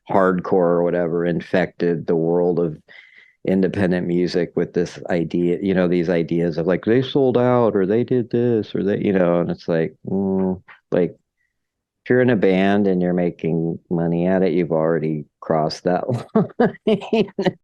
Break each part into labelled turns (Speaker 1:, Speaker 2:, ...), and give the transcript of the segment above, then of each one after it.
Speaker 1: hardcore or whatever infected the world of independent music with this idea, these ideas of like they sold out or they did this or they, and it's like, like if you're in a band and you're making money at it, you've already crossed that line.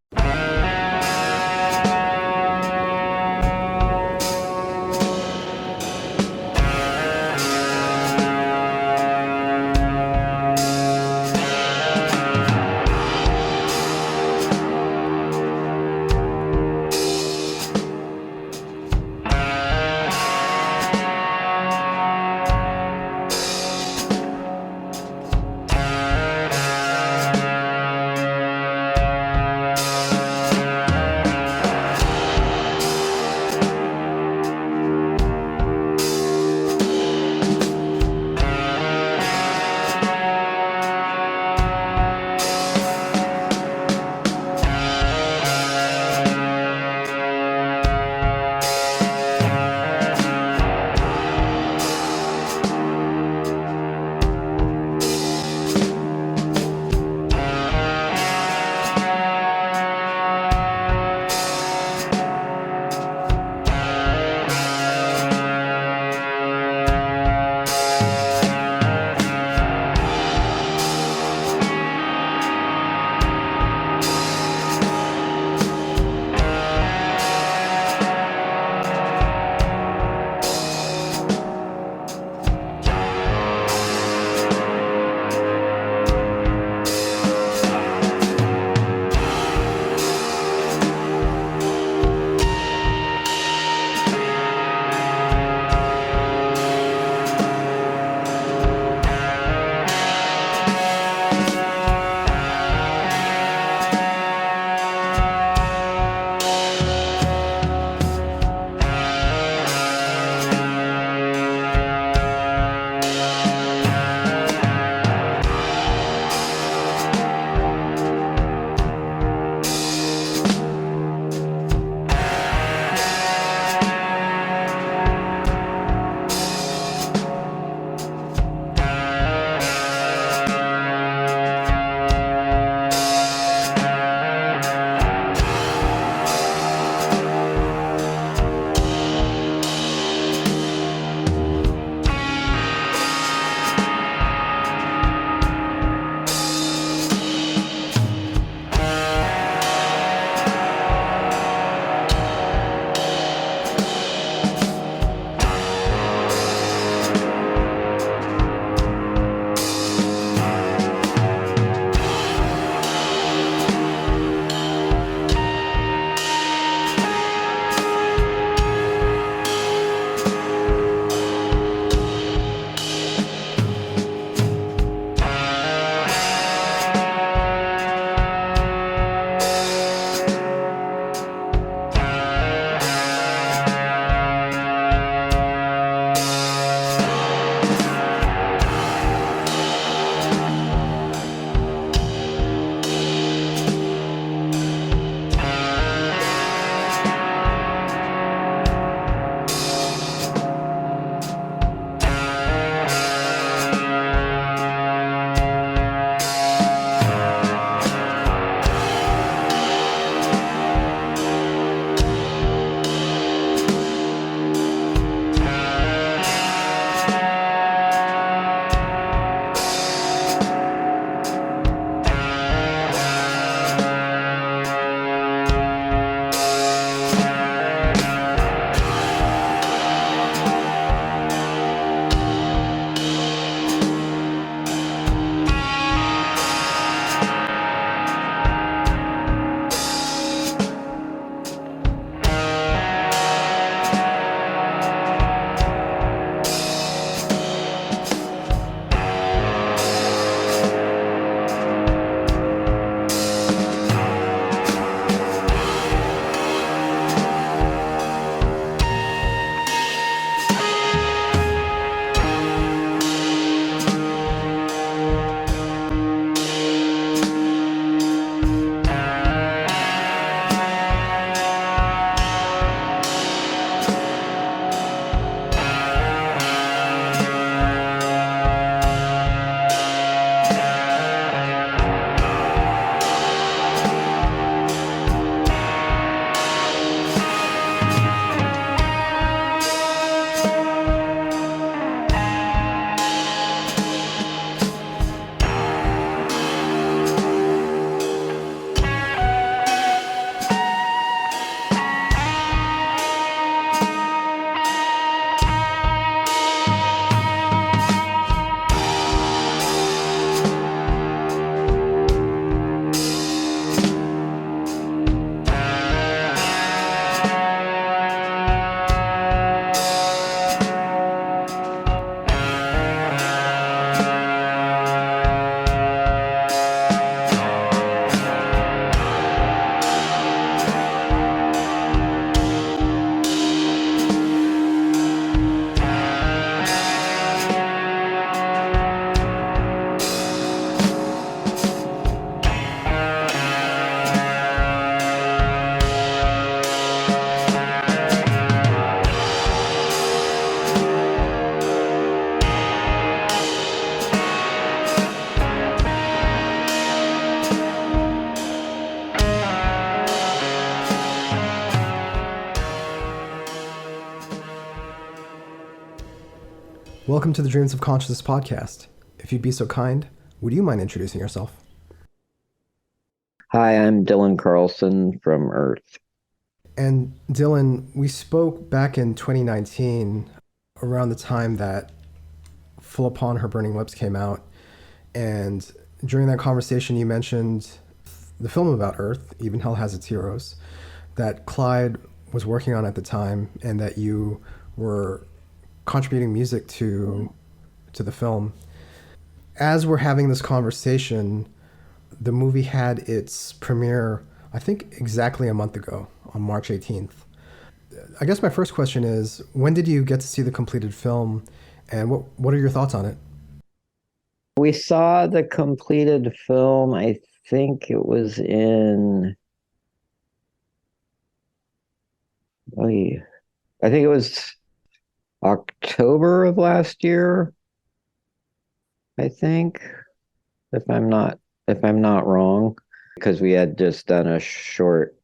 Speaker 2: Welcome to the Dreams of Consciousness podcast. If you'd be so kind, would you mind introducing yourself?
Speaker 1: Hi, I'm Dylan Carlson from Earth.
Speaker 2: And Dylan, we spoke back in 2019 around the time that Full Upon Her Burning Lips came out. And during that conversation, you mentioned the film about Earth, Even Hell Has Its Heroes, that Clyde was working on at the time and that you were contributing music to the film. As we're having this conversation, the movie had its premiere, I think, exactly a month ago on March 18th. I guess my first question is, when did you get to see the completed film, and what are your thoughts on it?
Speaker 1: We saw the completed film, I think it was in, oh, yeah, I think it was October of last year, I think, if I'm not if I'm not wrong, because we had just done a short,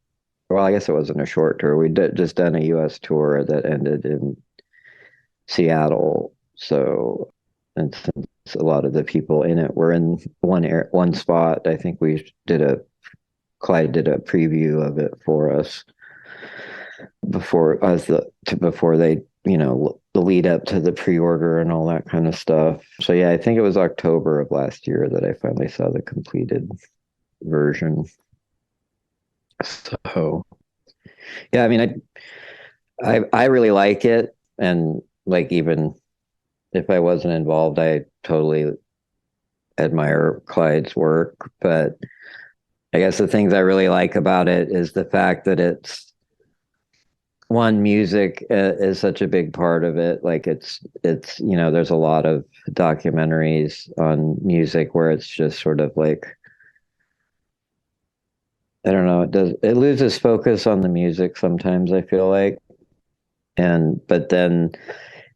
Speaker 1: well, I guess it wasn't a short tour. We did just done a US tour that ended in Seattle. So, and since a lot of the people in it were in one spot, I think Clyde did a preview of it for us before they, the lead up to the pre-order and all that kind of stuff. So yeah, I think it was October of last year that I finally saw the completed version. So yeah, I mean, I really like it, and like, even if I wasn't involved, I totally admire Clyde's work. But I guess the things I really like about it is the fact that it's one, music is such a big part of it. Like, it's there's a lot of documentaries on music where it's just sort of like, I don't know, it loses focus on the music sometimes, I feel like. But then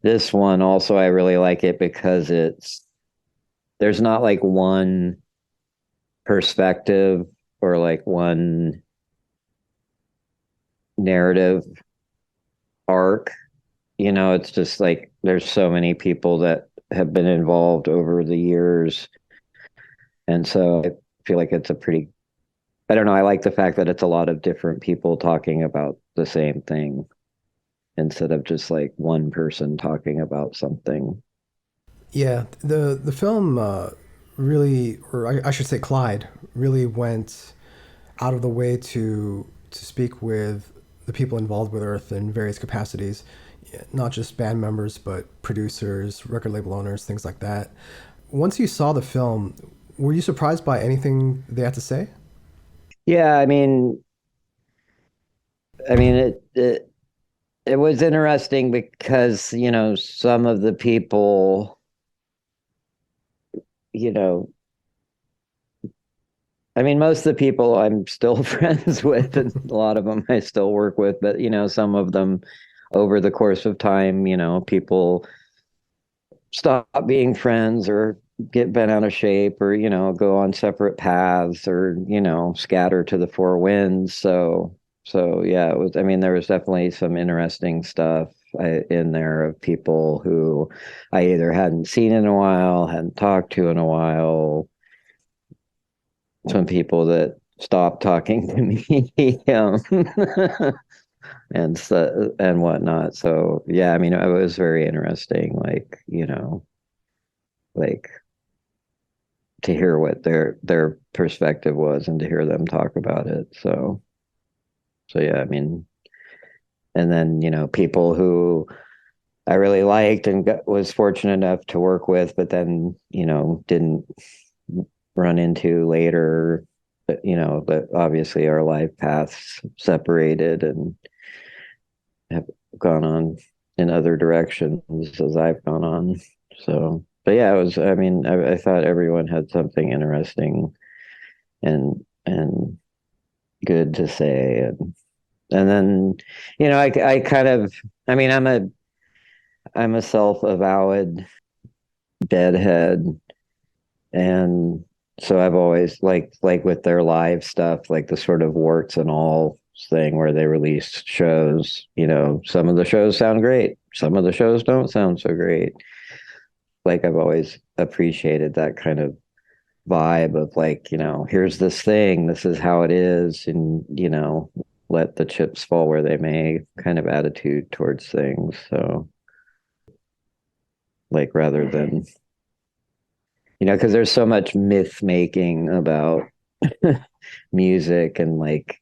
Speaker 1: this one also, I really like it because there's not like one perspective or like one narrative arc. It's just like there's so many people that have been involved over the years. And so I feel like it's I don't know, I like the fact that it's a lot of different people talking about the same thing instead of just like one person talking about something.
Speaker 2: Yeah, the film really, or I should say, Clyde really went out of the way to speak with the people involved with Earth in various capacities, not just band members, but producers, record label owners, things like that. Once you saw the film, were you surprised by anything they had to say?
Speaker 1: Yeah, I mean it was interesting because, some of the people, you know, most of the people I'm still friends with, and a lot of them I still work with, but, some of them over the course of time, people stop being friends or get bent out of shape, or, go on separate paths, or, scatter to the four winds. So yeah, there was definitely some interesting stuff in there of people who I either hadn't seen in a while, hadn't talked to in a while, some people that stopped talking to me, and whatnot. So yeah, it was very interesting, like, like, to hear what their perspective was and to hear them talk about it. So yeah, and then, people who I really liked and was fortunate enough to work with, but then, didn't run into later. But obviously our life paths separated and have gone on in other directions as I've gone on. So, but yeah, it was, I thought everyone had something interesting and good to say. And then, I kind of, I'm a self-avowed deadhead. And so I've always like with their live stuff, like the sort of warts and all thing where they release shows, some of the shows sound great, some of the shows don't sound so great. like I've always appreciated that kind of vibe of like, here's this thing, this is how it is, and let the chips fall where they may kind of attitude towards things. So like rather than, because there's so much myth making about music and like,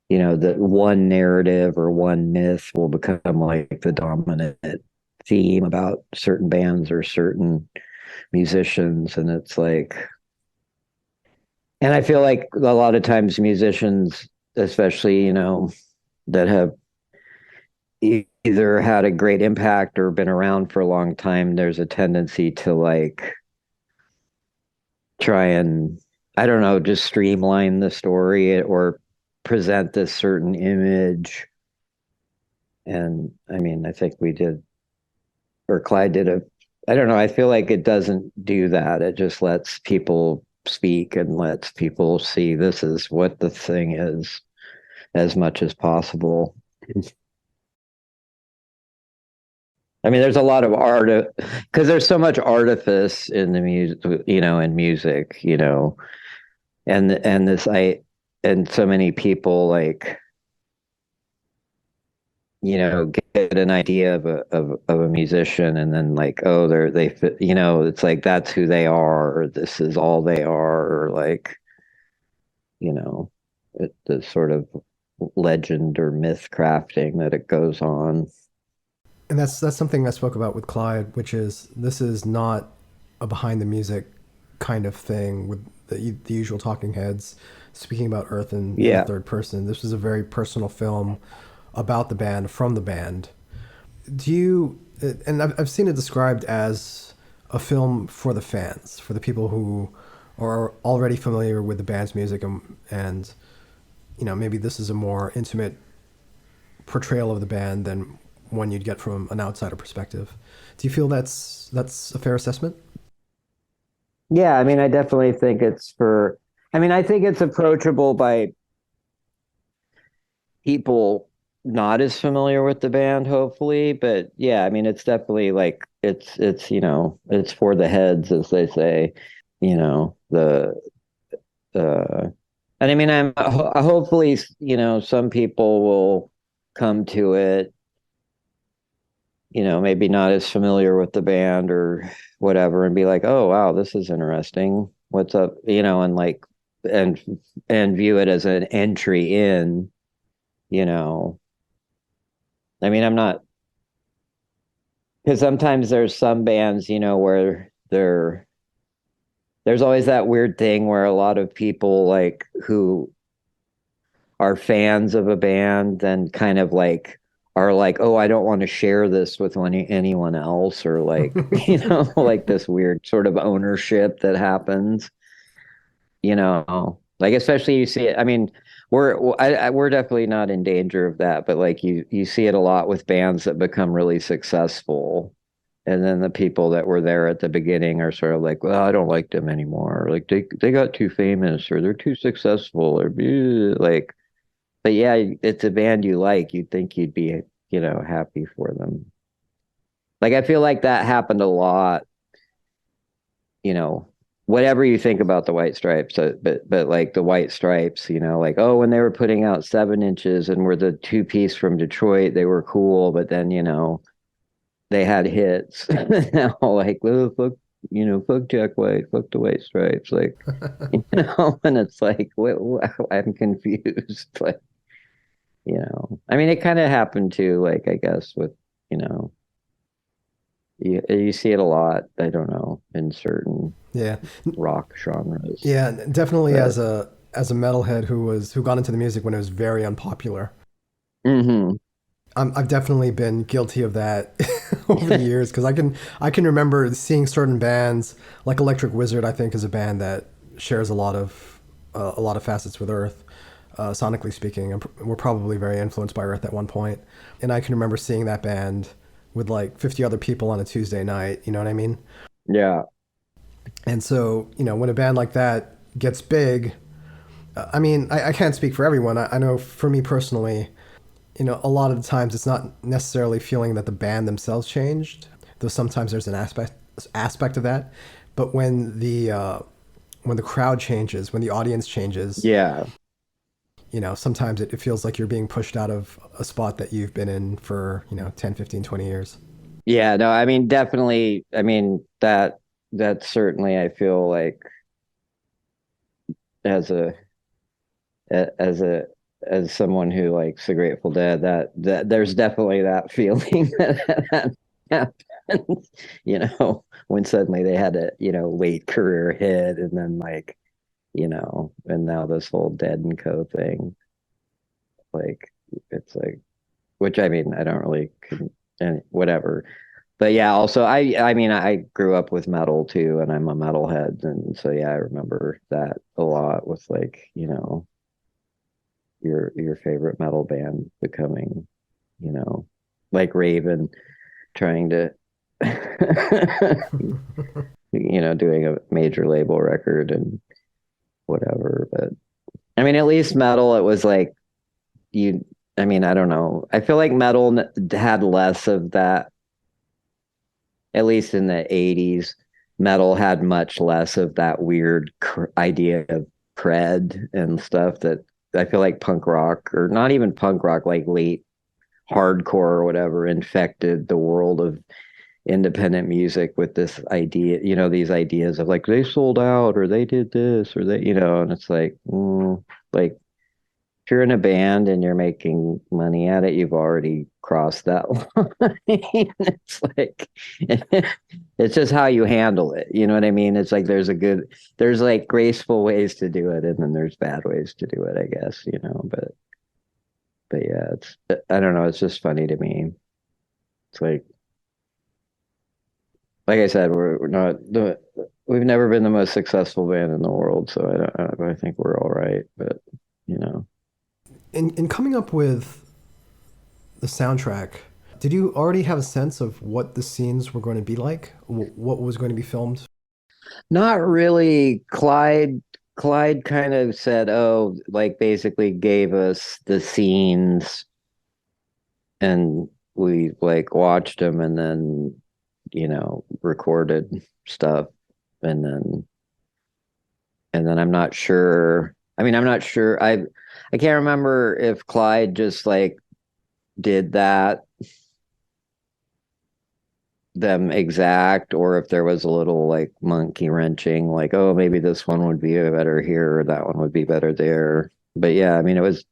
Speaker 1: the one narrative or one myth will become like the dominant theme about certain bands or certain musicians. And it's like, and I feel like a lot of times musicians, especially, that have either had a great impact or been around for a long time, there's a tendency to like try and, I don't know, just streamline the story or present this certain image. And I mean, I think we did, or Clyde did I don't know, I feel like it doesn't do that. It just lets people speak and lets people see this is what the thing is as much as possible. I mean, there's a lot of art because there's so much artifice in the music, in music, and this and so many people like get an idea of a musician and then like, oh, they fit, it's like that's who they are, or this is all they are, or like, the sort of legend or myth crafting that it goes on.
Speaker 2: And that's something I spoke about with Clyde, which is this is not a behind the music kind of thing with the usual talking heads speaking about Earth in the
Speaker 1: Yeah.
Speaker 2: third person. This is a very personal film about the band from the band. Do you? And I've seen it described as a film for the fans, for the people who are already familiar with the band's music, and maybe this is a more intimate portrayal of the band than one you'd get from an outsider perspective. Do you feel that's a fair assessment?
Speaker 1: Yeah, I mean, I definitely think I mean, I think it's approachable by people not as familiar with the band, hopefully. But yeah, I mean, it's definitely like, it's for the heads, as they say, the, and I mean, hopefully, some people will come to it, maybe not as familiar with the band or whatever, and be like, oh, wow, this is interesting. What's up? And like, and, and view it as an entry in, you know, I mean, I'm not, because sometimes there's some bands, where there's always that weird thing where a lot of people like who are fans of a band then kind of like are like, oh, I don't want to share this with anyone else, or like, like this weird sort of ownership that happens, like especially you see it. I mean, we're definitely not in danger of that, but like you see it a lot with bands that become really successful, and then the people that were there at the beginning are sort of like, well, I don't like them anymore. Like they got too famous or they're too successful or like, but yeah, it's a band you like. You'd think you'd be, happy for them. Like I feel like that happened a lot, you know, whatever you think about the White Stripes, but like the White Stripes, like, oh, when they were putting out 7 inches and were the two-piece from Detroit, they were cool, but then, they had hits. Now, like, well, fuck Jack White, fuck the White Stripes, like, and it's like, I'm confused. Like, I mean, it kind of happened too, like, I guess with, you know, you see it a lot. I don't know, in certain
Speaker 2: Yeah,
Speaker 1: rock genres,
Speaker 2: yeah, definitely
Speaker 1: but
Speaker 2: as a metalhead who got into the music when it was very unpopular.
Speaker 1: hmm
Speaker 2: I've definitely been guilty of that over the years because I can remember seeing certain bands like Electric Wizard. I think is a band that shares a lot of facets with Earth, sonically speaking. We're probably very influenced by Earth at one point, and I can remember seeing that band with like 50 other people on a Tuesday night. You know what I mean?
Speaker 1: yeah,
Speaker 2: And so when a band like that gets big, I mean I can't speak for everyone. I know for me personally, a lot of the times it's not necessarily feeling that the band themselves changed, though sometimes there's an aspect of that. But when the crowd changes, when the audience changes,
Speaker 1: Yeah.
Speaker 2: sometimes it feels like you're being pushed out of a spot that you've been in for 10, 15, 20 years.
Speaker 1: Yeah, no, I mean definitely, I mean that certainly I feel like as a as a as someone who likes the Grateful Dead, that there's definitely that feeling that happens, when suddenly they had a, late career hit and then like, and now this whole Dead and Co thing, like it's like, which I mean, I don't really and whatever. But yeah, also I mean I grew up with metal too, and I'm a metalhead, and so yeah, I remember that a lot with like, your favorite metal band becoming, you know, like Raven trying to doing a major label record and whatever. But I mean, at least metal, it was like you, I mean, I don't know. I feel like metal had less of that, at least in the 80s. Metal had much less of that weird idea of cred and stuff that I feel like punk rock, or not even punk rock, like late hardcore or whatever, infected the world of independent music with this idea, these ideas of like they sold out or they did this or they, and it's like, like if you're in a band and you're making money at it, you've already crossed that line. It's like, it's just how you handle it. You know what I mean? It's like there's like graceful ways to do it, and then there's bad ways to do it, I guess, but yeah, I don't know. It's just funny to me. It's like I said, we're not we've never been the most successful band in the world, so I think we're all right, but you know.
Speaker 2: In coming up with the soundtrack, did you already have a sense of what the scenes were going to be like? What was going to be filmed?
Speaker 1: Not really. Clyde kind of said, "Oh, like basically gave us the scenes and we like watched them and then, recorded stuff and then I'm not sure. I mean, I'm not sure. I can't remember if Clyde just like did that them exact, or if there was a little like monkey wrenching, like, oh, maybe this one would be better here or that one would be better there. But yeah, I mean, it was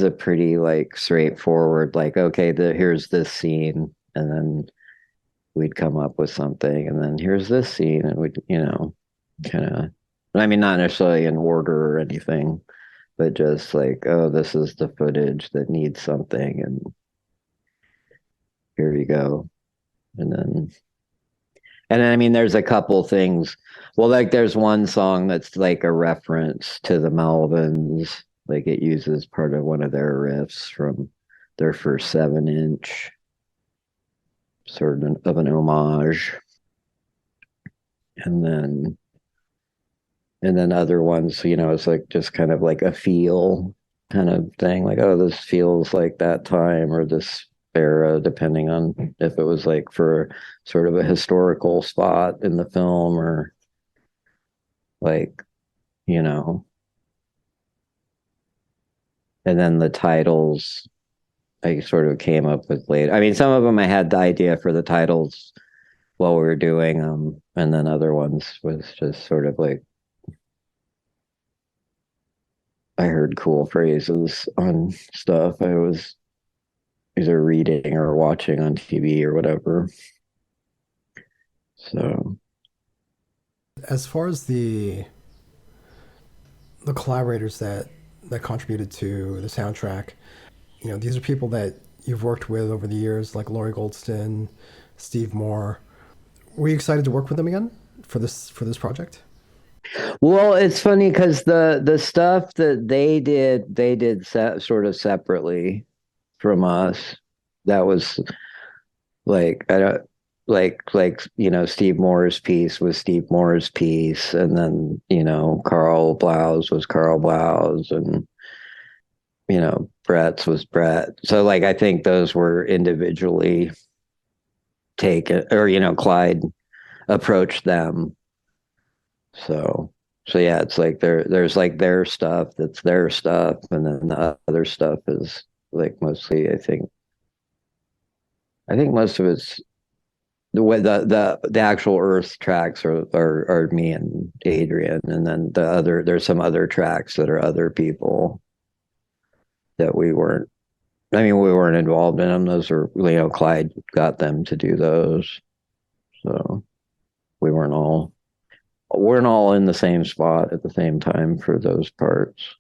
Speaker 1: a pretty like straightforward, like, okay, here's this scene, and then we'd come up with something, and then here's this scene, and we'd, kind of, I mean, not necessarily in order or anything, but just like, oh, this is the footage that needs something, and here you go. And then I mean, there's a couple things. Well, like there's one song that's like a reference to the Melvins. Like it uses part of one of their riffs from their first 7-inch, sort of an homage. And then other ones, it's like just kind of like a feel kind of thing. Like, oh, this feels like that time or this era, depending on if it was like for sort of a historical spot in the film or like, you know, and then the titles I sort of came up with later. I mean, some of them I had the idea for the titles while we were doing them, and then other ones was just sort of like I heard cool phrases on stuff I was either reading or watching on TV or whatever. So,
Speaker 2: As far as the collaborators that contributed to the soundtrack, these are people that you've worked with over the years, like Laurie Goldston, Steve Moore. Were you excited to work with them again for this project?
Speaker 1: well, it's funny because the stuff that they did sort of separately from us. That was like I don't like Steve Moore's piece was Steve Moore's piece, and then Carl Blau's was Carl Blau's, and Brett's was Brett. So like I think those were individually taken, or Clyde approach them. So so yeah, it's like there's like their stuff that's their stuff, and then the other stuff is like mostly I think most of it's the way the actual Earth tracks are me and Adrian, and then there's some other tracks that are other people that we weren't. I mean, we weren't involved in them. Those were, Clyde got them to do those, so we weren't all in the same spot at the same time for those parts.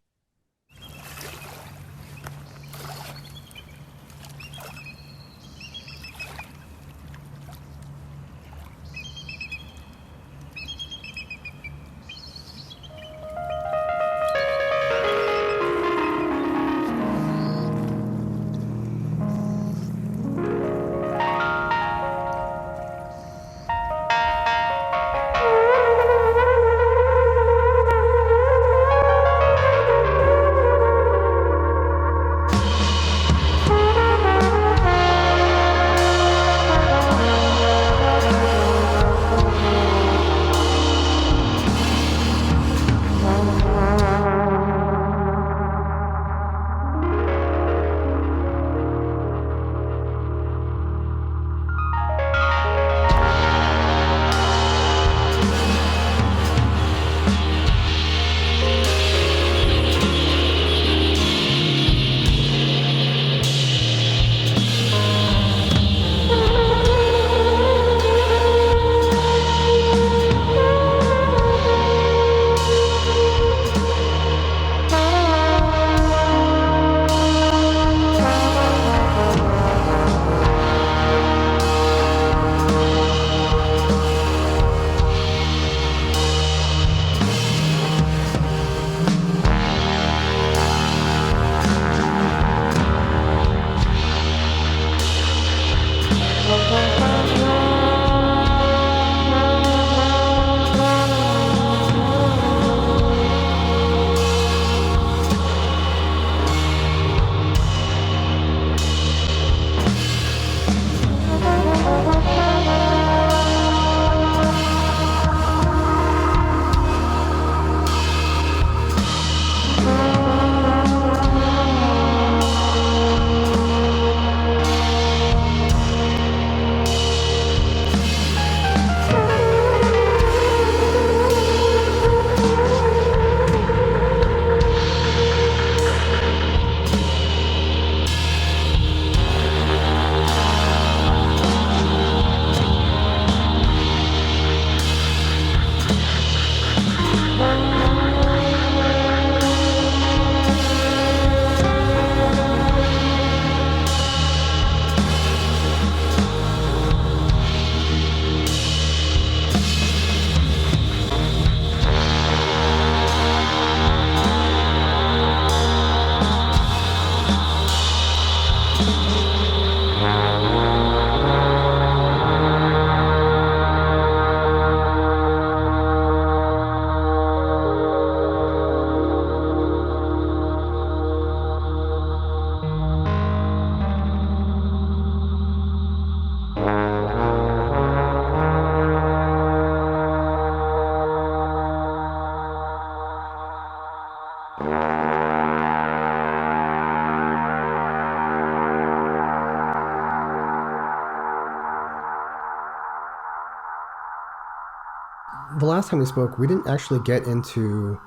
Speaker 2: The last time we spoke, we didn't actually get into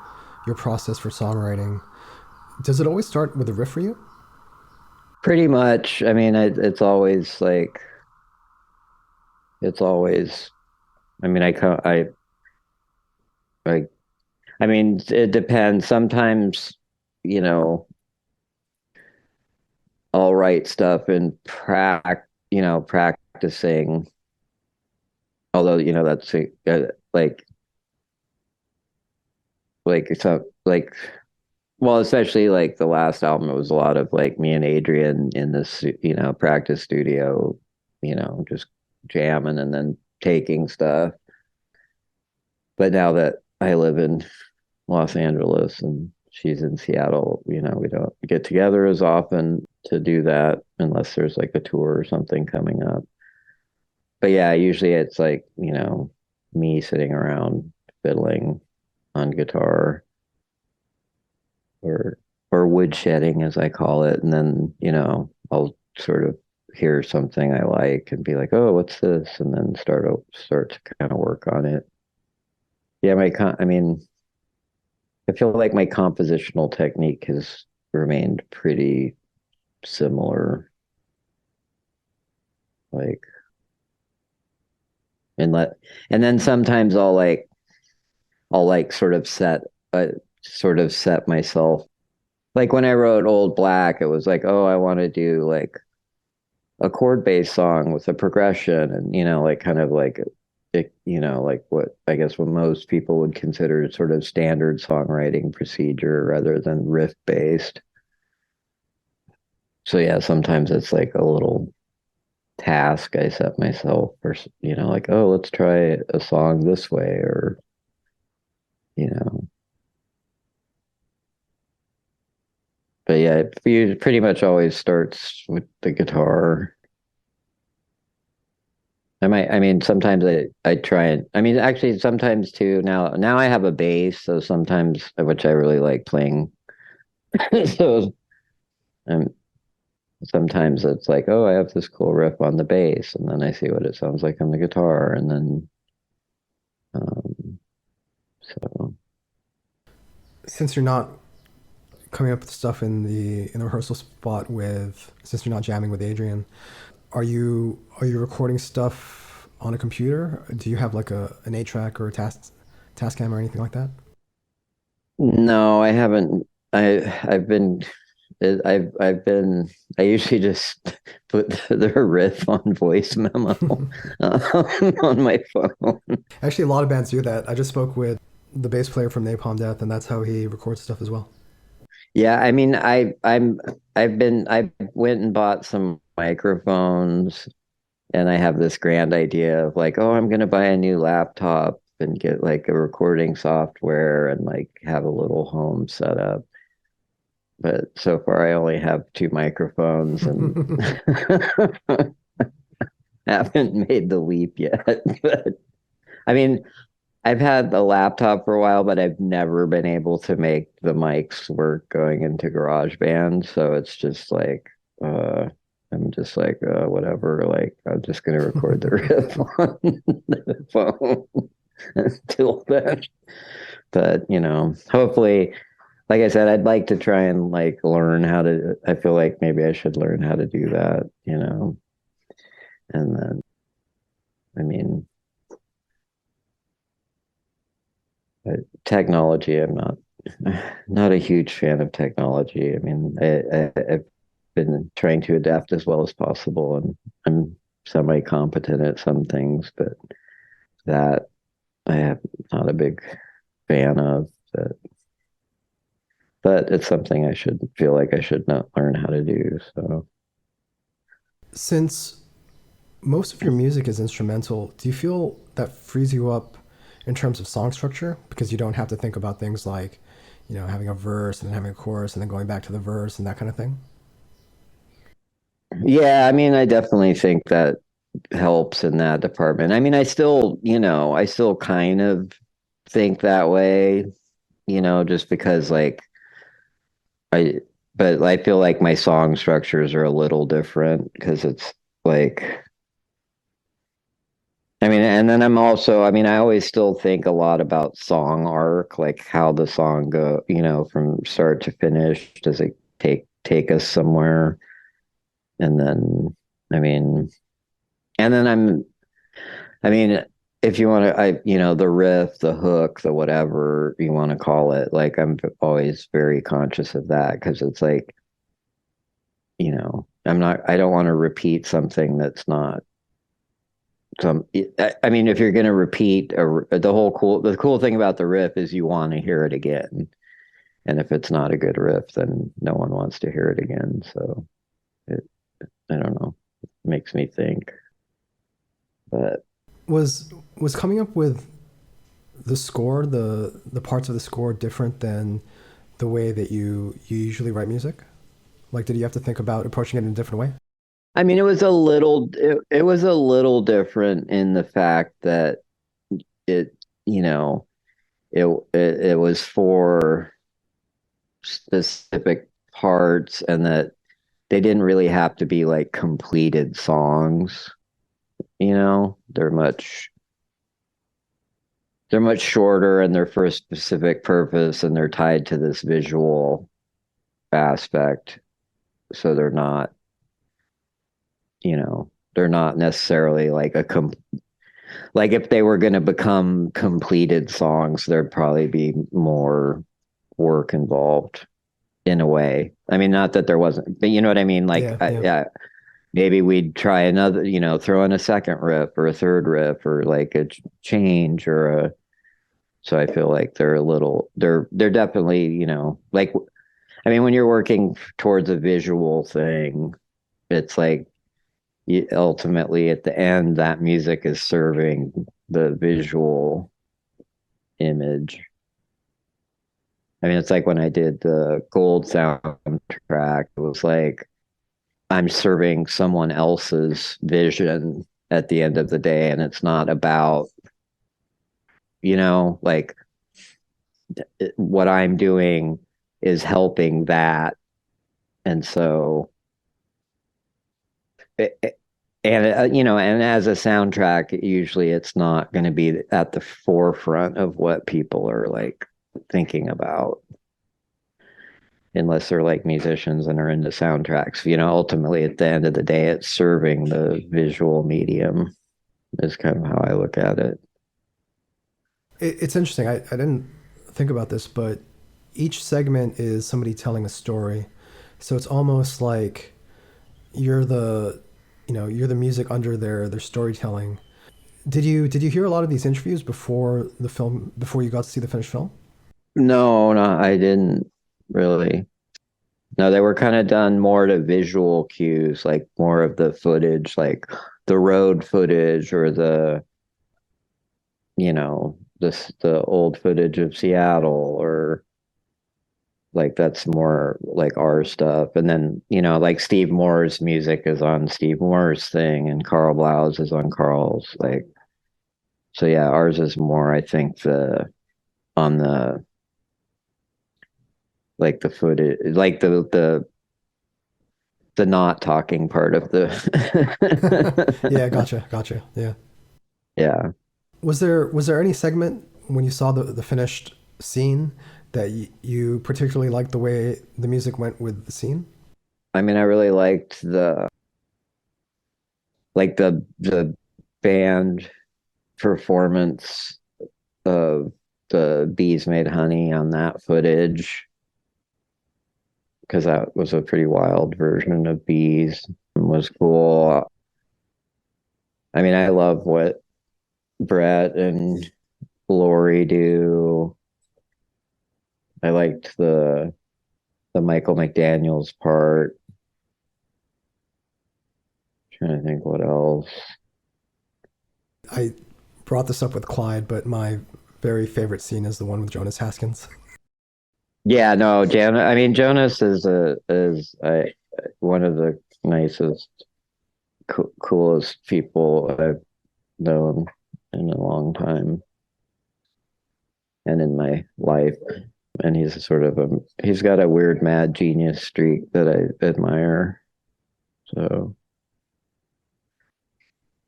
Speaker 2: your process for songwriting. Does it always start with a riff for you?
Speaker 1: Pretty much. I mean, it's always like it's always. I mean, I I mean, it depends. Sometimes, you know, I'll write stuff and practicing. Although, that's like so like well, especially like the last album, it was a lot of like me and Adrian in this, practice studio, just jamming and then taking stuff. But now that I live in Los Angeles and she's in Seattle, we don't get together as often to do that unless there's like a tour or something coming up. But yeah, usually it's like, me sitting around fiddling on guitar or woodshedding as I call it, and then I'll sort of hear something I like and be like, oh, what's this, and then start to kind of work on it. Yeah, I mean, I feel like my compositional technique has remained pretty similar. Like, and let, and then sometimes I'll like sort of set myself. Like when I wrote Old Black, it was like, oh, I want to do like a chord based song with a progression, and like kind of like it, like what I guess what most people would consider sort of standard songwriting procedure rather than riff based. So yeah, sometimes it's like a little task I set myself, or like, oh, let's try a song this way, or you know. But yeah, it pretty much always starts with the guitar. I mean, sometimes I try and, I mean, actually, sometimes too. Now I have a bass, so sometimes, which I really like playing. So um, sometimes it's like, oh, I have this cool riff on the bass, and then I see what it sounds like on the guitar, and then um, so
Speaker 2: Since you're not coming up with stuff in the rehearsal spot with, since you're not jamming with Adrian, are you recording stuff on a computer? Do you have like an 8 track or a Tascam or anything like that?
Speaker 1: no, I haven't. I've been I've been I usually just put the riff on voice memo on my phone.
Speaker 2: Actually, a lot of bands do that. I just spoke with the bass player from Napalm Death, and that's how he records stuff as well.
Speaker 1: Yeah, I mean, I went and bought some microphones, and I have this grand idea of like, oh, I'm gonna buy a new laptop and get like a recording software and like have a little home setup. But so far, I only have two microphones and haven't made the leap yet. But I mean, I've had the laptop for a while, but I've never been able to make the mics work going into GarageBand. So it's just like, I'm just like, whatever. Like, I'm just gonna record the riff on the phone until then. But hopefully, like I said, I'd like to try and like learn how to. I feel like maybe I should learn how to do that. And then, I mean, technology. I'm not a huge fan of technology. I mean, I've been trying to adapt as well as possible, and I'm semi competent at some things, but that I am not a big fan of. But it's something I should feel like I should not learn how to do. So
Speaker 2: Since most of your music is instrumental, do you feel that frees you up in terms of song structure because you don't have to think about things like, having a verse and then having a chorus and then going back to the verse and that kind of thing?
Speaker 1: yeah, I mean, I definitely think that helps in that department. I mean, I still kind of think that way, just because like I, but I feel like my song structures are a little different because it's like, I mean, and then I mean, I always still think a lot about song arc, like how the song go, from start to finish. Does it take us somewhere? And then, I mean, and then I mean, if you want to, the riff, the hook, the whatever you want to call it, like I'm always very conscious of that because it's like, I don't want to repeat something that's not some. I mean, if you're going to repeat the cool thing about the riff is you want to hear it again. And if it's not a good riff, then no one wants to hear it again. So it, I don't know, it makes me think, but
Speaker 2: Was coming up with the score, the parts of the score different than the way that you usually write music? Like, did you have to think about approaching it in a different way?
Speaker 1: I mean, it was a little different in the fact that it, you know, it was for specific parts, and that they didn't really have to be like completed songs. They're much shorter, and they're for a specific purpose, and they're tied to this visual aspect. So they're not necessarily like like if they were going to become completed songs, there'd probably be more work involved in a way. I mean, not that there wasn't, but you know what I mean? Like,
Speaker 2: Yeah, yeah.
Speaker 1: yeah, maybe we'd try another, throw in a second riff or a third riff or like a change or a. So I feel like they're definitely, like, I mean, when you're working towards a visual thing, it's like ultimately at the end, that music is serving the visual image. I mean, it's like when I did the Gold soundtrack, it was like I'm serving someone else's vision at the end of the day, and it's not about, like what I'm doing is helping that. And so, and as a soundtrack, usually it's not going to be at the forefront of what people are like thinking about, unless they're like musicians and are into soundtracks. Ultimately at the end of the day, it's serving the visual medium, is kind of how I look at it.
Speaker 2: It's interesting. I didn't think about this, but each segment is somebody telling a story. So it's almost like you're the you're the music under their storytelling. Did you hear a lot of these interviews before the film, before you got to see the finished film?
Speaker 1: No, no, I didn't really. No, they were kind of done more to visual cues, like more of the footage, like the road footage or the old footage of Seattle, or like that's more like our stuff. And then, like Steve Moore's music is on Steve Moore's thing, and Carl Blau's is on Carl's. Like, so yeah, ours is more, I think, on the like the footage, like the not talking part of the.
Speaker 2: Yeah, gotcha. Yeah.
Speaker 1: Yeah.
Speaker 2: Was there any segment when you saw the finished scene that you particularly liked the way the music went with the scene?
Speaker 1: I mean, I really liked the band performance of the Bees Made Honey on that footage, because that was a pretty wild version of Bees. It was cool. I mean, I love what Brett and Lori do. I liked the Michael McDaniel's part. Trying to think what else.
Speaker 2: I brought this up with Clyde, but my very favorite scene is the one with Jonas Haskins.
Speaker 1: Yeah, no, I mean, Jonas is one of the nicest, coolest people I've known in a long time and in my life. And he's got a weird mad genius streak that I admire. So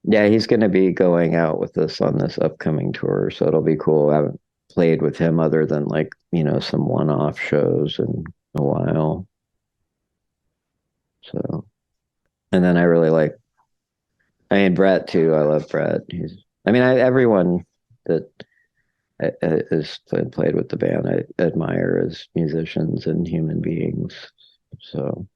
Speaker 1: yeah, he's going to be going out with us on this upcoming tour. So it'll be cool. I haven't played with him other than like, some one-off shows in a while. So, and then I really like, I mean, Brett too. I love Brett. Everyone that has played with the band, I admire as musicians and human beings. So,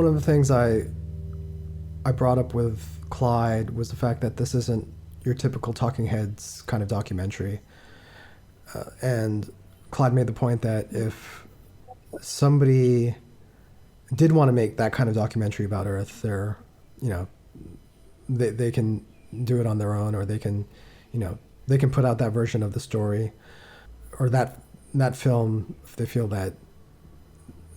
Speaker 2: of the things I brought up with Clyde was the fact that this isn't your typical Talking Heads kind of documentary. And Clyde made the point that if somebody did want to make that kind of documentary about Earth, you know, they can do it on their own, or they can, you know, they can put out that version of the story or that film if they feel that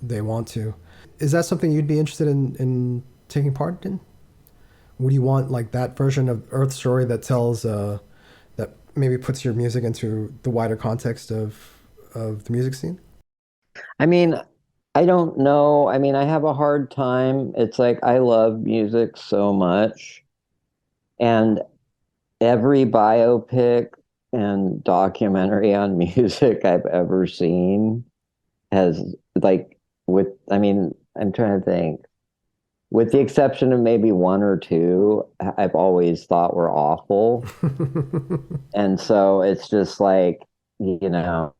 Speaker 2: they want to. Is that something you'd be interested in taking part in? Would you want like that version of Earth story that tells that maybe puts your music into the wider context of the music scene?
Speaker 1: I mean, I don't know. I mean, I have a hard time. It's like I love music so much, and every biopic and documentary on music I've ever seen has like I mean, I'm trying to think. With the exception of maybe one or two, I've always thought were awful. And so it's just like, you know,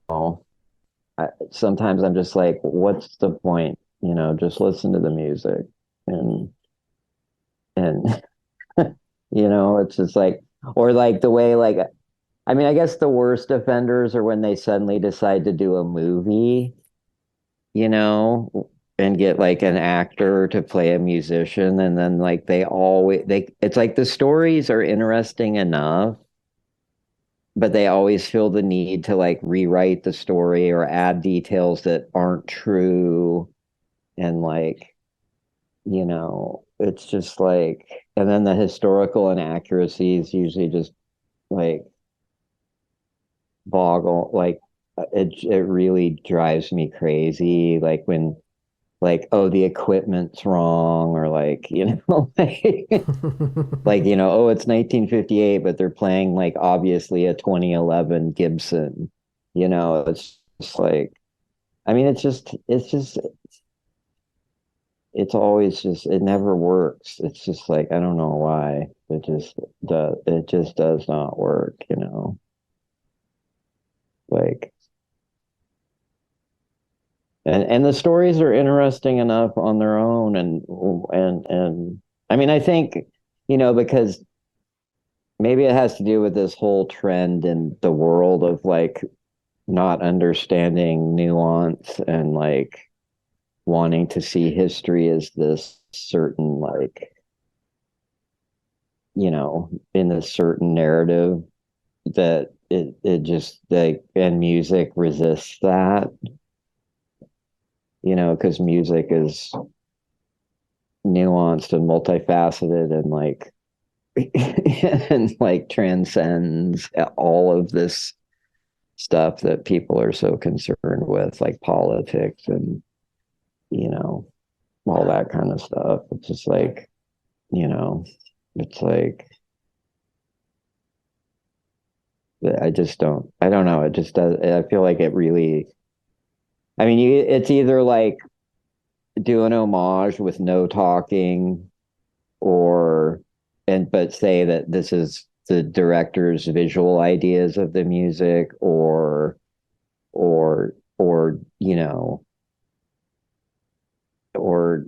Speaker 1: sometimes I'm just like, what's the point? You know, just listen to the music. And you know, it's just like, or like the way like I mean, I guess the worst offenders are when they suddenly decide to do a movie, you know, and get like an actor to play a musician, and then like they it's like the stories are interesting enough, but they always feel the need to like rewrite the story or add details that aren't true, and like, you know, it's just like, and then the historical inaccuracies usually just like boggle like it really drives me crazy, like when like, oh, the equipment's wrong, or like, you know, like, you know, oh, it's 1958, but they're playing like obviously a 2011 Gibson, you know. It's just like, I mean, it's always just, it never works. It's just like, I don't know why. It just does not work, you know, like, and the stories are interesting enough on their own, and I mean, I think, you know, because maybe it has to do with this whole trend in the world of like not understanding nuance, and like wanting to see history as this certain like, you know, in this certain narrative, that it just like, and music resists that, you know, because music is nuanced and multifaceted, and like and like transcends all of this stuff that people are so concerned with, like politics and, you know, all that kind of stuff. It's just like, you know, it's like, I don't know. It just does. I feel like it really, I mean, it's either like do an homage with no talking, or, but say that this is the director's visual ideas of the music, or, you know, or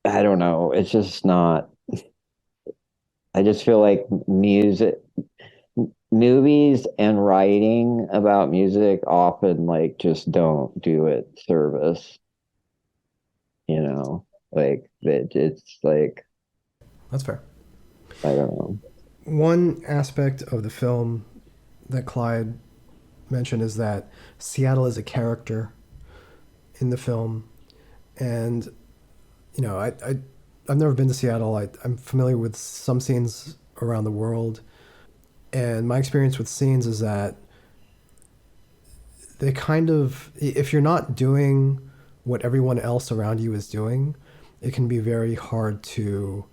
Speaker 1: I don't know. It's just not, I just feel like movies and writing about music often like just don't do it service, you know, like it's like,
Speaker 2: That's fair.
Speaker 1: I don't know.
Speaker 2: One aspect of the film that Clyde mentioned is that Seattle is a character in the film, and you know, I've never been to Seattle. I'm familiar with some scenes around the world, and my experience with scenes is that they kind of, if you're not doing what everyone else around you is doing, it can be very hard to,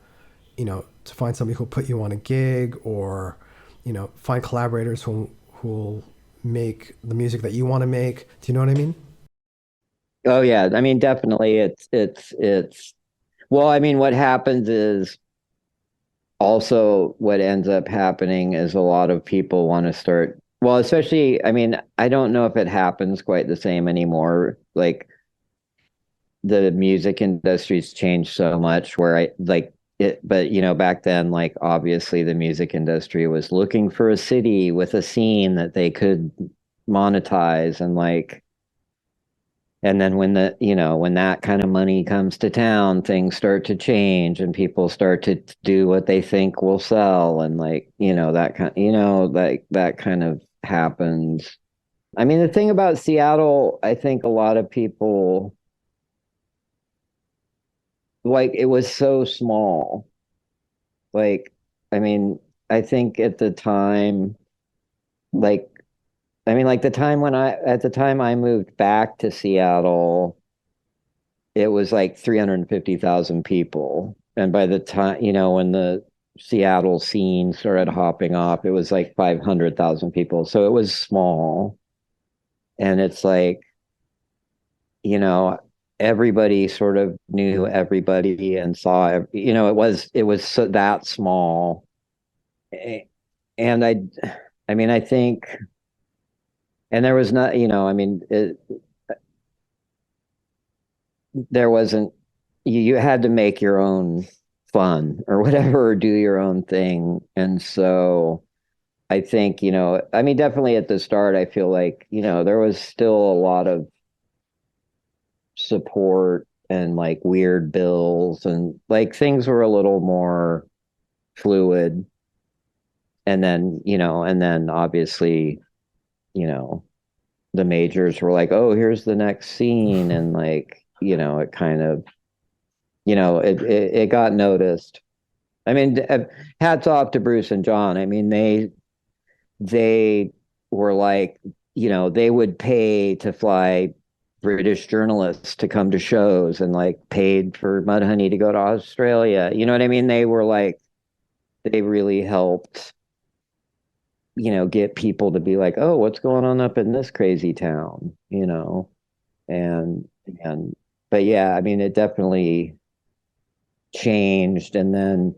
Speaker 2: you know, to find somebody who'll put you on a gig, or, you know, find collaborators who'll make the music that you want to make. Do you know what I mean?
Speaker 1: Oh yeah, I mean, definitely it's well, I mean, what happens is also what ends up happening is a lot of people want to start, well, especially, I mean, I don't know if it happens quite the same anymore, like the music industry's changed so much where I like it, but back then, like obviously the music industry was looking for a city with a scene that they could monetize and like, and then when that kind of money comes to town, things start to change and people start to do what they think will sell and like, like that kind of happens. I mean, the thing about Seattle, I think a lot of people like it was so small. Like, I mean, I think at the time, like, I mean, like at the time I moved back to Seattle, it was like 350,000 people. And by the time, when the Seattle scene started hopping off, it was like 500,000 people. So it was small. And it's like, you know, everybody sort of knew everybody and saw, it was so that small. And I mean, I think, and there was not, I mean, there wasn't, you had to make your own fun or whatever, or do your own thing. And so I think, I mean, definitely at the start, I feel like, there was still a lot of support and like weird bills and like things were a little more fluid. And then obviously, you know, the majors were like, oh, here's the next scene. And like, it kind of, it got noticed. I mean, hats off to Bruce and John. I mean, they were like, they would pay to fly British journalists to come to shows and like paid for Mudhoney to go to Australia. You know what I mean? They were like, they really helped, get people to be like, oh, what's going on up in this crazy town, and but yeah, I mean, it definitely changed. And then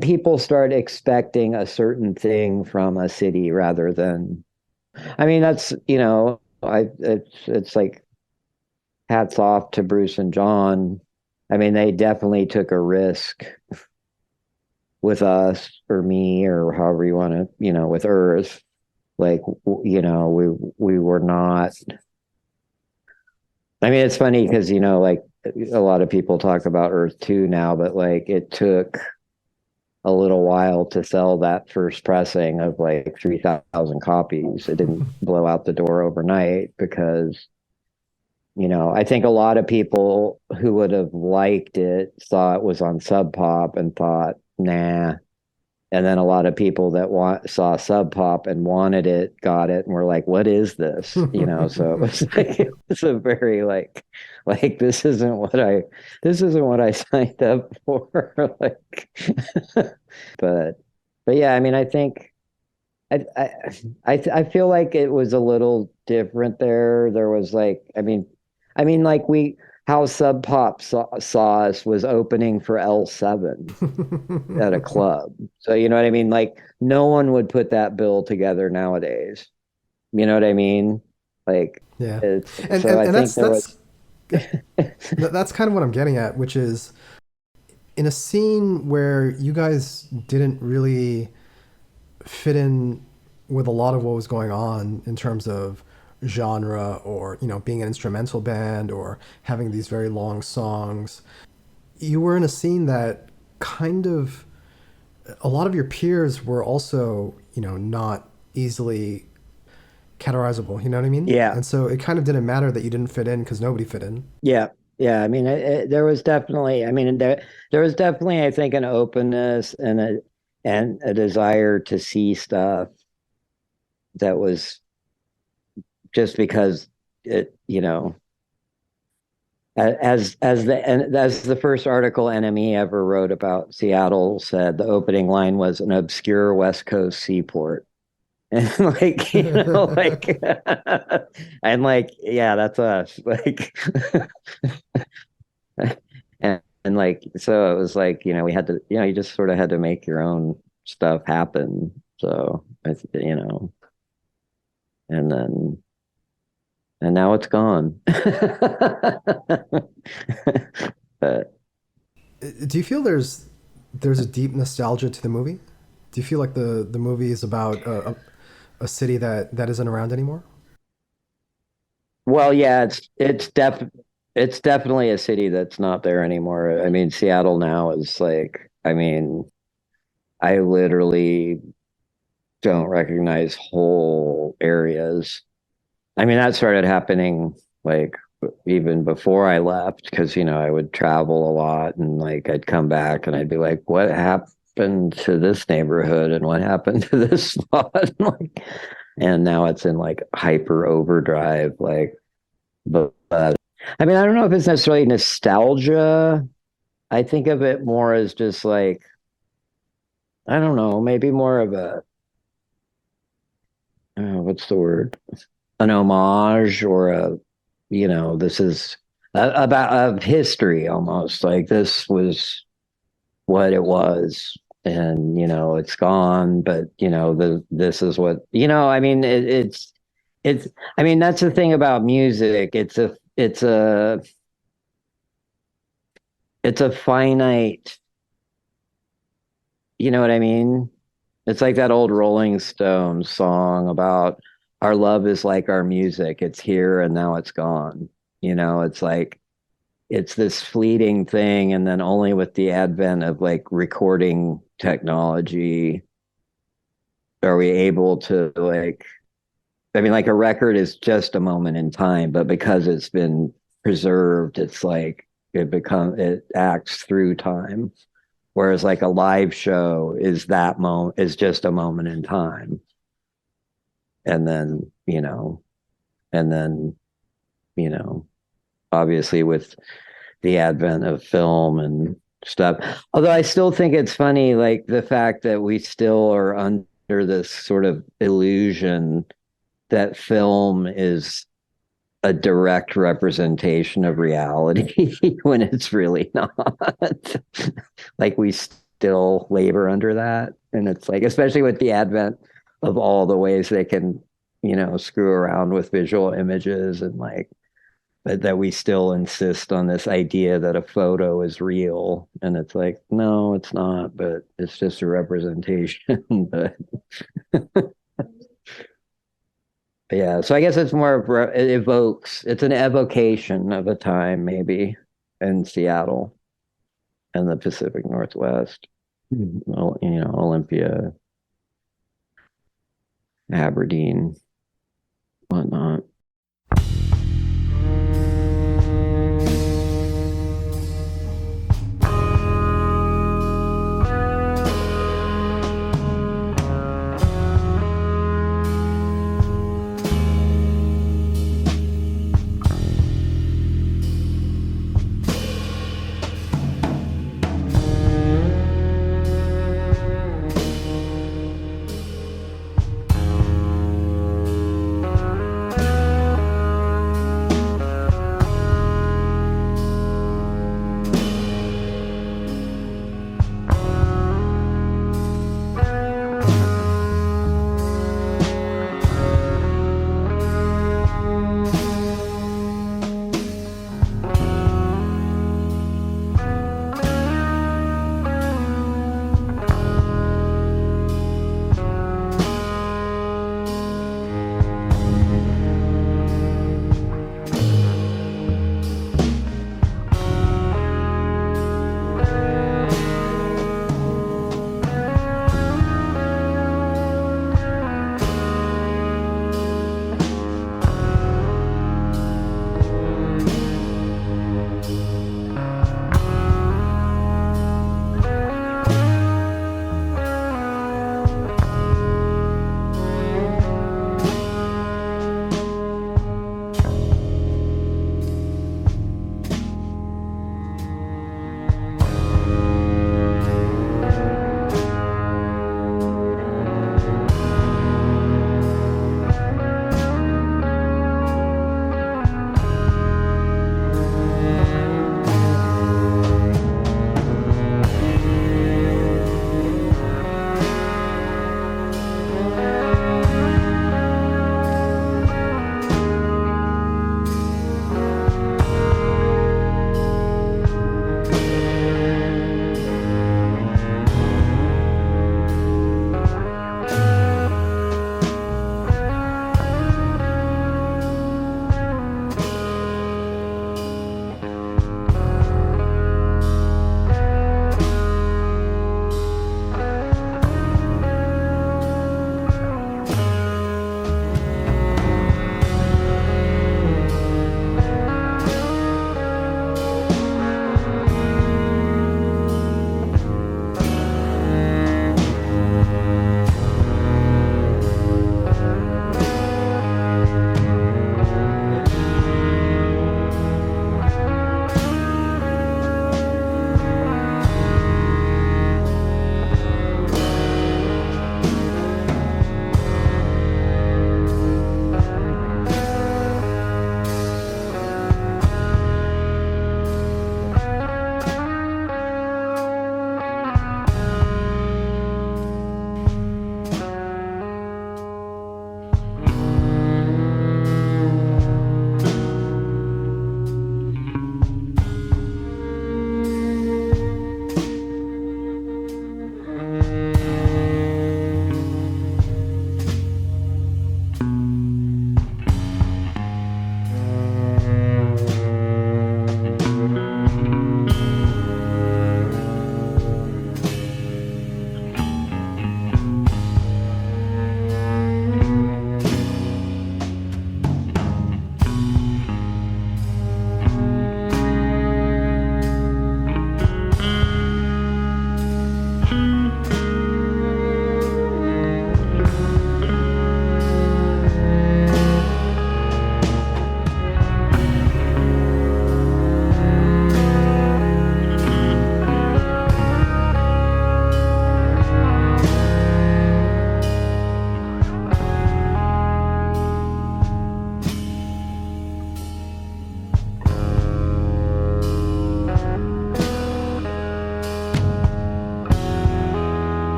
Speaker 1: people start expecting a certain thing from a city rather than, I mean, that's, it's like hats off to Bruce and John. I mean, they definitely took a risk with us or me or however you want to, with Earth. Like, we were not, I mean, it's funny because, like a lot of people talk about Earth 2 now, but like it took a little while to sell that first pressing of like 3,000 copies. It didn't blow out the door overnight because, I think a lot of people who would have liked it saw it was on Sub Pop and thought, nah. And then a lot of people that saw Sub Pop and wanted it, got it, and were like, "What is this?" So it was like it was a very like this isn't what I signed up for. Like, but but yeah, I mean, I think I feel like it was a little different there. There was like, I mean, like how Sub Pop saw us was opening for L7 at a club. So you know what I mean? Like no one would put that bill together nowadays. You know what I mean? Like
Speaker 2: Yeah,
Speaker 1: it's
Speaker 2: and
Speaker 1: so
Speaker 2: and,
Speaker 1: I
Speaker 2: and
Speaker 1: think
Speaker 2: that's
Speaker 1: there was
Speaker 2: that's that's kind of what I'm getting at, which is in a scene where you guys didn't really fit in with a lot of what was going on in terms of genre or being an instrumental band or having these very long songs. You were in a scene that kind of a lot of your peers were also not easily categorizable, you know what I mean?
Speaker 1: yeah,
Speaker 2: And so it kind of didn't matter that you didn't fit in because nobody fit in.
Speaker 1: yeah, yeah. I mean, there was definitely, I mean, there was definitely, I think, an openness and a desire to see stuff that was just because it, as the first article NME ever wrote about Seattle said, the opening line was an obscure West Coast seaport. And like, like, and like, yeah, that's us. Like, and like, so it was like, we had to, you just sort of had to make your own stuff happen. So, and then, and now it's gone. But
Speaker 2: Do you feel there's a deep nostalgia to the movie? Do you feel like the movie is about a city that isn't around anymore?
Speaker 1: well, yeah, it's definitely a city that's not there anymore. I mean, Seattle now is like, I mean, I literally don't recognize whole areas. I mean, that started happening like even before I left because, I would travel a lot and like I'd come back and I'd be like, what happened to this neighborhood and what happened to this spot? Like, and now it's in like hyper overdrive. Like, but I mean, I don't know if it's necessarily nostalgia. I think of it more as just like, I don't know, maybe more of a, what's the word? An homage or this is about of history almost. Like this was what it was, and it's gone. But this is what I mean. It's. I mean, that's the thing about music. It's a finite. You know what I mean? It's like that old Rolling Stones song about our love is like our music. It's here and now it's gone. It's like it's this fleeting thing. And then only with the advent of like recording technology are we able to like, I mean, like a record is just a moment in time, but because it's been preserved, it's like it acts through time. Whereas like a live show is that moment is just a moment in time. And then, and then, you know, obviously with the advent of film and stuff. Although I still think it's funny, like the fact that we still are under this sort of illusion that film is a direct representation of reality when it's really not. Like we still labor under that. And it's like, especially with the advent of all the ways they can, screw around with visual images and like, but that we still insist on this idea that a photo is real. And it's like, no, it's not, but it's just a representation. But yeah, so I guess it's more of it evokes, it's an evocation of a time maybe in Seattle and the Pacific Northwest. Well, Olympia, Aberdeen, whatnot.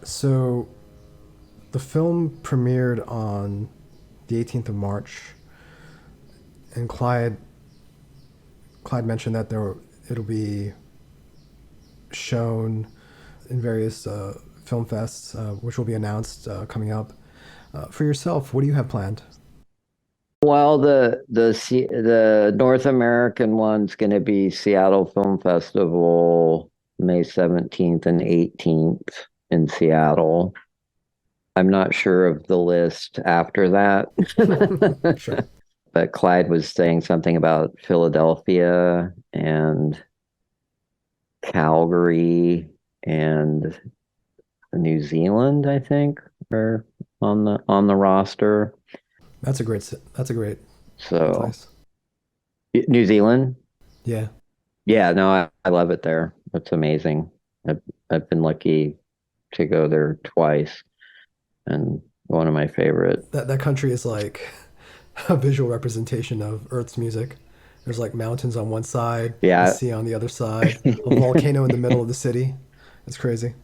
Speaker 2: So the film premiered on the 18th of March, and Clyde mentioned that it'll be shown in various film fests, which will be announced coming up. For yourself, what do you have planned?
Speaker 1: Well, the North American one's going to be Seattle Film Festival, May 17th and 18th in Seattle. I'm not sure of the list after that.
Speaker 2: Sure.
Speaker 1: But Clyde was saying something about Philadelphia and Calgary and New Zealand, I think, are on the roster.
Speaker 2: That's a great
Speaker 1: So
Speaker 2: place.
Speaker 1: New Zealand,
Speaker 2: Yeah.
Speaker 1: yeah, no, I love it there. It's amazing. I've I've been lucky to go there twice, and one of my favorite.
Speaker 2: That country is like a visual representation of Earth's music. There's like mountains on one side, the
Speaker 1: Yeah,
Speaker 2: sea on the other side, a volcano in the middle of the city. It's crazy.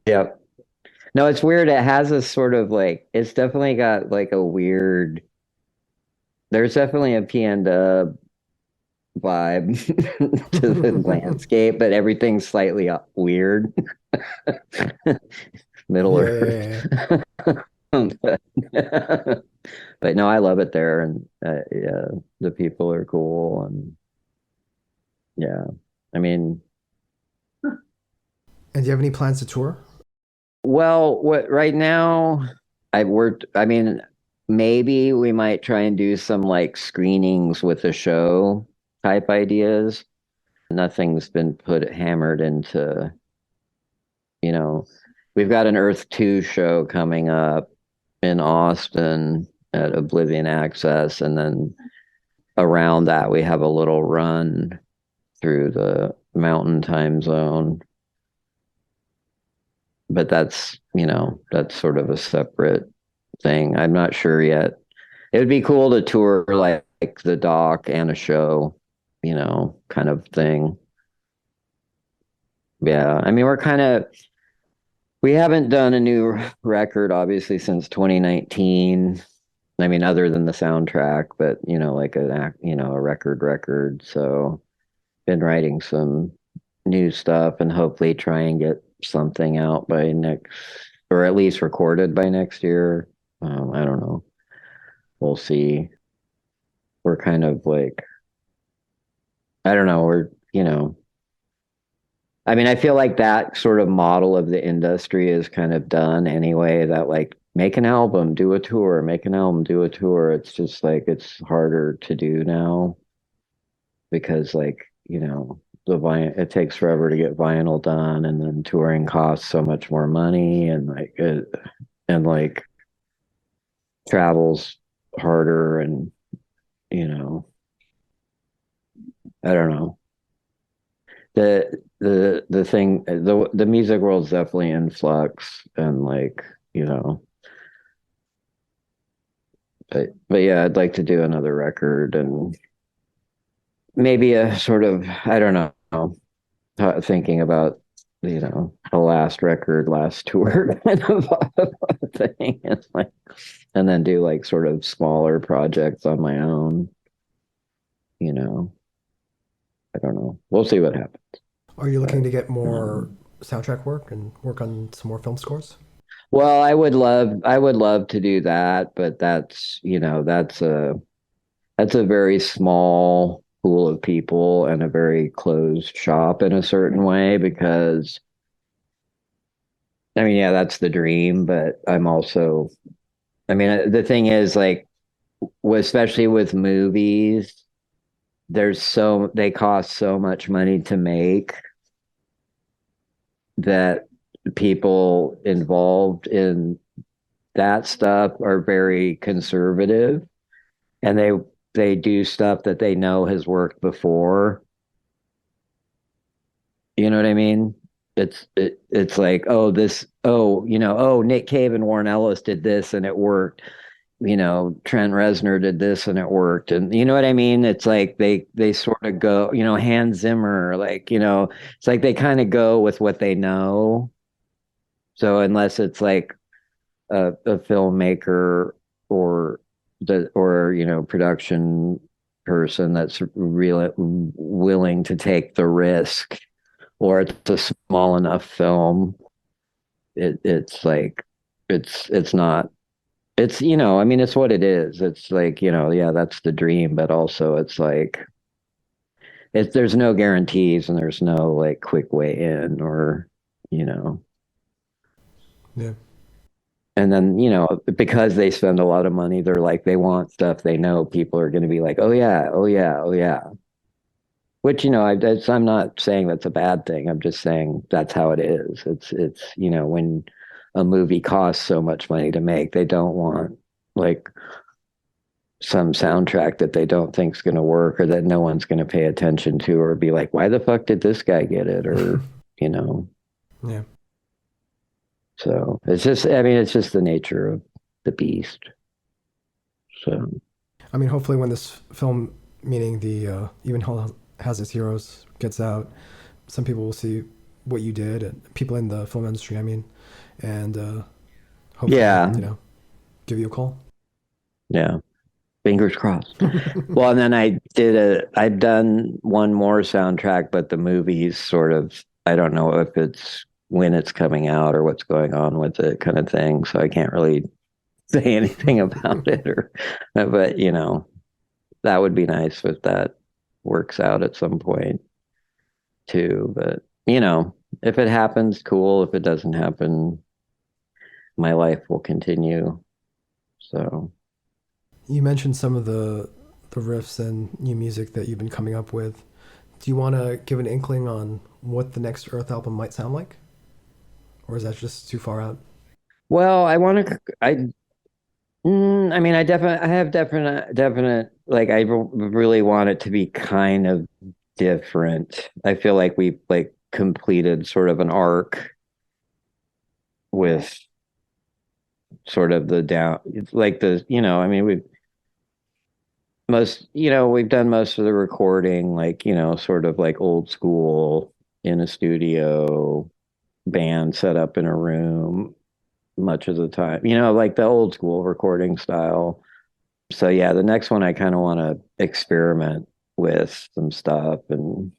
Speaker 1: yeah. No, it's weird. It has a sort of like it's definitely got like a weird. There's definitely a PNW vibe to the landscape, but everything's slightly weird. Middle
Speaker 2: Yeah, yeah,
Speaker 1: Earth.
Speaker 2: yeah, yeah.
Speaker 1: but, but no, I love it there, and yeah, the people are cool, and yeah, I mean,
Speaker 2: And do you have any plans to tour?
Speaker 1: well, what right now I've worked. I mean, maybe we might try and do some like screenings with the show type ideas. Nothing's been put hammered into, you know, we've got an Earth 2 show coming up in Austin at Oblivion Access, and then around that we have a little run through the mountain time zone. But that's, that's sort of a separate thing. I'm not sure yet. It would be cool to tour like the doc and a show, kind of thing. Yeah. I mean, we haven't done a new record obviously since 2019. I mean, other than the soundtrack, but like a record. So been writing some new stuff and hopefully try and get something out by next, or at least recorded by next year. I don't know. We'll see. We're kind of like, I don't know. I mean, I feel like that sort of model of the industry is kind of done anyway, that like make an album, do a tour, make an album, do a tour. It's just like it's harder to do now because like, the vinyl, it takes forever to get vinyl done, and then touring costs so much more money, and like travels harder, and you know, I don't know. The thing, the music world's definitely in flux, and like, you know, but yeah, I'd like to do another record, and maybe a sort of, I don't know, thinking about, a last record, last tour kind of thing, and like, and then do like sort of smaller projects on my own, you know. I don't know. We'll see what happens.
Speaker 2: Are you looking
Speaker 1: But
Speaker 2: to get more
Speaker 1: um,
Speaker 2: soundtrack work and work on some more film scores?
Speaker 1: well, I would love to do that, but that's a very small pool of people and a very closed shop in a certain way, because I mean, yeah, that's the dream, but I mean, the thing is like, especially with movies, they cost so much money to make that people involved in that stuff are very conservative, and they do stuff that they know has worked before. You know what I mean? It's like, oh, Nick Cave and Warren Ellis did this and it worked. Trent Reznor did this and it worked. And you know what I mean? It's like they sort of go, Hans Zimmer, like, it's like they kind of go with what they know. So unless it's like a filmmaker or production person that's really willing to take the risk, or it's a small enough film, it's like it's not it's I mean it's what it is. It's like, yeah, that's the dream, but also it's like there's no guarantees and there's no like quick way in, or you know
Speaker 2: Yeah.
Speaker 1: and then, because they spend a lot of money, they're like, they want stuff they know people are going to be like, oh yeah, oh yeah, oh yeah. Which, I'm not saying that's a bad thing. I'm just saying that's how it is. When a movie costs so much money to make, they don't want like some soundtrack that they don't think is going to work, or that no one's going to pay attention to, or be like, why the fuck did this guy get it? Or, you know,
Speaker 2: Yeah.
Speaker 1: so it's just, I mean, it's just the nature of the beast. So,
Speaker 2: I mean, hopefully, when this film, meaning the Even Hell Has Its Heroes, gets out, some people will see what you did, and people in the film industry, I mean, and hopefully,
Speaker 1: yeah,
Speaker 2: give you a call.
Speaker 1: yeah. Fingers crossed. Well, and then I've done one more soundtrack, but the movie's sort of, I don't know if it's when it's coming out or what's going on with it, kind of thing. So I can't really say anything about it, but that would be nice if that works out at some point too. But, if it happens, cool. If it doesn't happen, my life will continue. So,
Speaker 2: You mentioned some of the riffs and new music that you've been coming up with. Do you want to give an inkling on what the next Earth album might sound like, or is that just too far out?
Speaker 1: well, I mean, I have definite, like, really want it to be kind of different. I feel like we like completed sort of an arc with sort of the down, it's like I mean, we've done most of the recording, like, sort of like old school in a studio, band set up in a room much of the time, like the old school recording style. So yeah, the next one I kind of want to experiment with some stuff and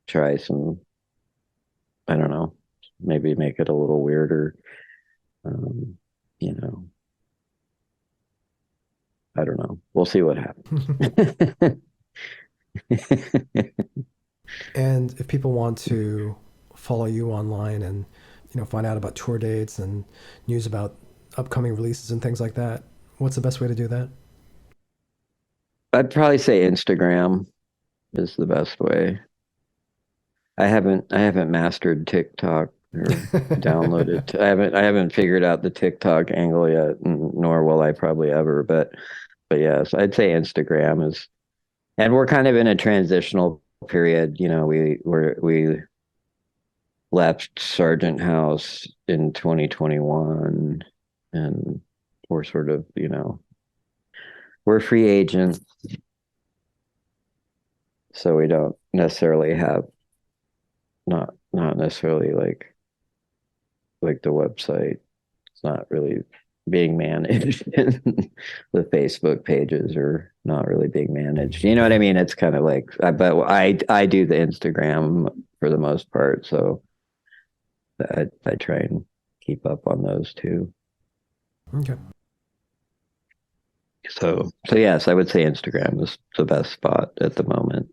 Speaker 1: try some, I don't know, maybe make it a little weirder. Um, you know, I don't know. We'll see what happens.
Speaker 2: And if people want to follow you online and find out about tour dates and news about upcoming releases and things like that, what's the best way to do that?
Speaker 1: I'd probably say Instagram is the best way. I haven't mastered TikTok or downloaded. I haven't figured out the TikTok angle yet, nor will I probably ever. But yes, I'd say Instagram is, and we're kind of in a transitional period. We left Sargent House in 2021, and we're sort of, we're free agents, so we don't necessarily have, not necessarily like the website. It's not really being managed. The Facebook pages are not really being managed. You know what I
Speaker 2: Yeah.
Speaker 1: mean? It's kind of like, but I do the Instagram for the most part, so I try and keep up on those too.
Speaker 2: Okay.
Speaker 1: So yes, I would say Instagram is the best spot at the moment.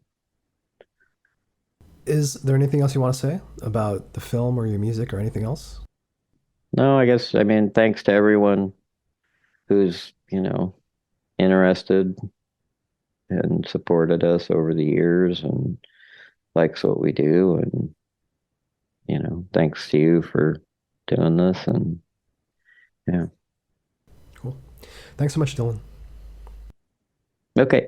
Speaker 2: Is there anything else you want to say about the film or your music or anything else?
Speaker 1: No, I guess, I mean, thanks to everyone who's, interested and supported us over the years and likes what we do. And, thanks to you for doing this. And yeah.
Speaker 2: Cool. Thanks so much, Dylan.
Speaker 1: Okay.